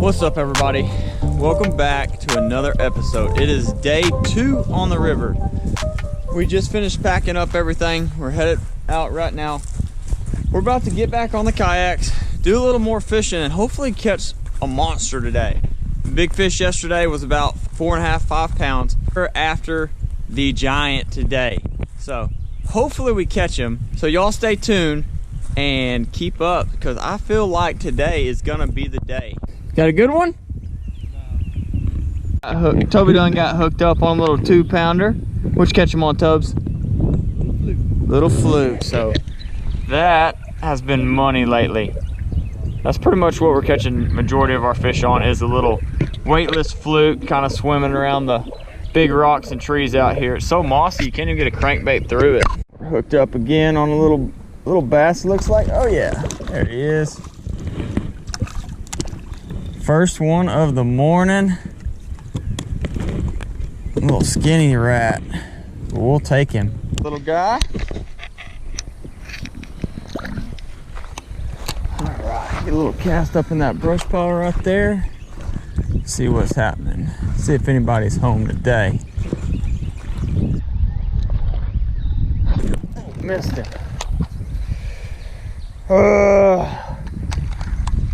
What's up, everybody? Welcome back to another episode. It is day 2 on the river. We just finished packing up everything. We're headed out right now. We're about to get back on the kayaks, do a little more fishing, and hopefully catch a monster today. The big fish yesterday was about 4.5, 5 pounds. We're after the giant today. So hopefully we catch him. So y'all stay tuned and keep up, because I feel like today is gonna be the day. Got a good one? Toby done got hooked up on a little 2-pounder. What'd you catch him on, Tobes? Little fluke. So that has been money lately. That's pretty much what we're catching majority of our fish on, is a little weightless fluke kind of swimming around the big rocks and trees out here. It's so mossy you can't even get a crankbait through it. We're hooked up again on a little bass, looks like. Oh yeah, there he is. First one of the morning. A little skinny rat. We'll take him. Little guy. All right, get a little cast up in that brush pile right there. See what's happening. See if anybody's home today. Oh, missed him.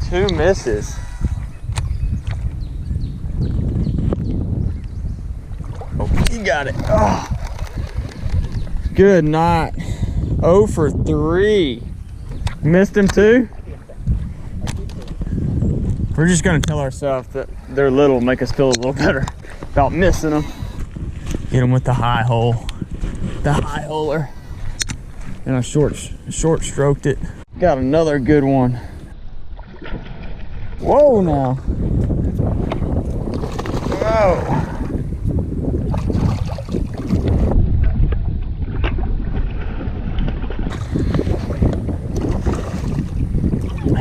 2 misses. Oh, he got it. Oh. Good night. 0 for 3. Missed him too? We're just gonna tell ourselves that they're little, make us feel a little better about missing them. Get them with the high hole. The high holer. And I short stroked it. Got another good one. Whoa now. Whoa.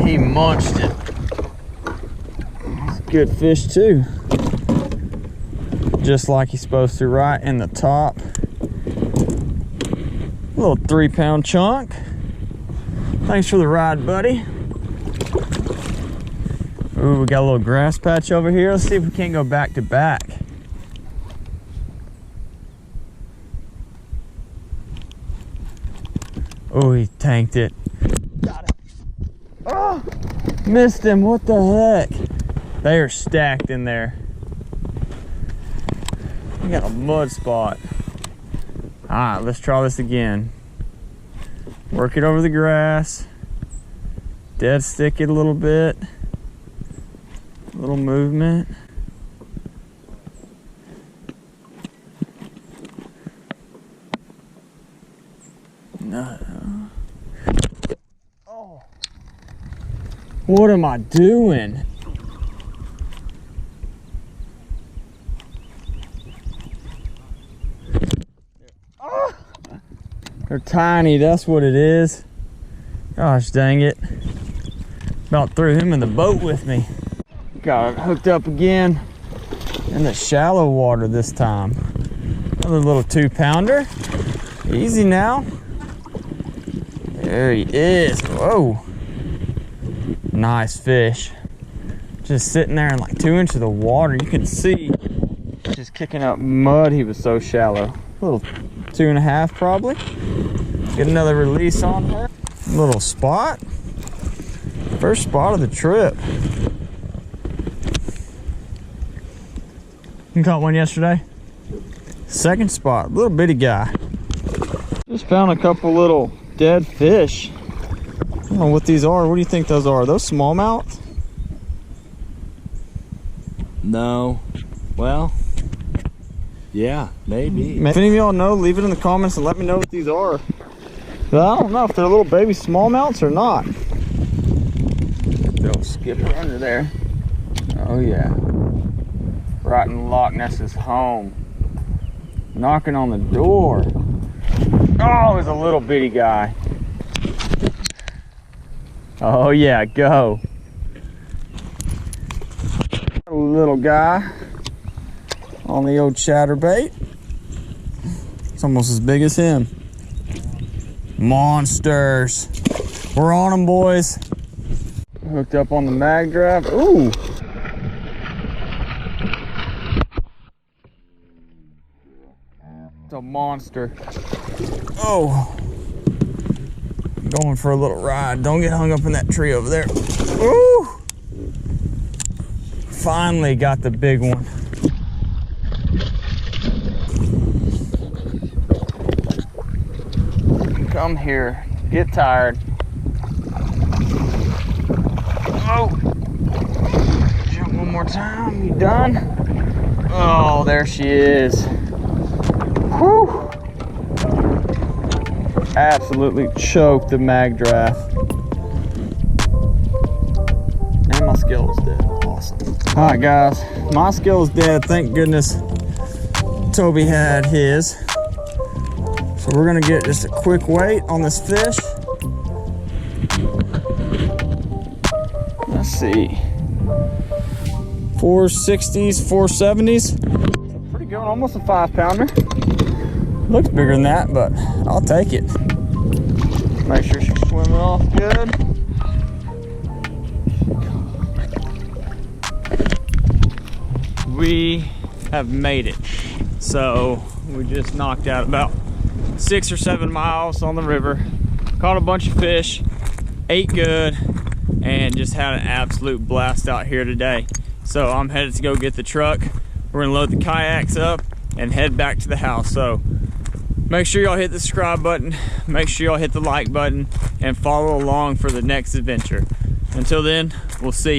He munched it. It's a good fish too. Just like he's supposed to, right in the top. A little 3-pound chunk. Thanks for the ride, buddy. Ooh, we got a little grass patch over here. Let's see if we can't go back to back. Oh, he tanked it. Got it. Oh, missed him. What the heck? They are stacked in there. We got a mud spot. All right, let's try this again. Work it over the grass. Dead stick it a little bit. A little movement. No. Oh. What am I doing? Oh. They're tiny, that's what it is. Gosh dang it. About threw him in the boat with me. Got it hooked up again in the shallow water this time. Another little 2-pounder. Easy now. There he is. Whoa. Nice fish. Just sitting there in like 2 inches of the water. You can see just kicking up mud. He was so shallow. A little 2.5 probably. Get another release on her. Little spot. First spot of the trip. You caught one yesterday? Second spot, little bitty guy. Just found a couple little dead fish. I don't know what these are. What do you think those are? Are those smallmouth? No. Well, yeah, maybe. If any of y'all know, leave it in the comments and let me know what these are. But I don't know if they're little baby smallmouths or not. They'll skip under there. Oh yeah. Right in Loch Ness's home. Knocking on the door. Oh, it's a little bitty guy. Oh yeah, go. A little guy on the old chatterbait. It's almost as big as him. Monsters. We're on them, boys. Hooked up on the mag drive. Ooh, a monster. Oh, going for a little ride. Don't get hung up in that tree over there. Ooh! Finally got the big one. Come here, get tired. Oh, jump one more time. You done? Oh, there she is. Whew. Absolutely choked the mag draft. And my skill is dead. Awesome. All right, guys, my skill is dead. Thank goodness Toby had his. So we're gonna get just a quick weight on this fish. Let's see. 460s, 470s. Pretty good, almost a 5-pounder. Looks bigger than that, but I'll take it. Make sure she's swimming off good. We have made it. So we just knocked out about 6 or 7 miles on the river. Caught a bunch of fish, ate good, and just had an absolute blast out here today. So I'm headed to go get the truck. We're gonna load the kayaks up and head back to the house. So make sure y'all hit the subscribe button, make sure y'all hit the like button, and follow along for the next adventure. Until then, we'll see ya.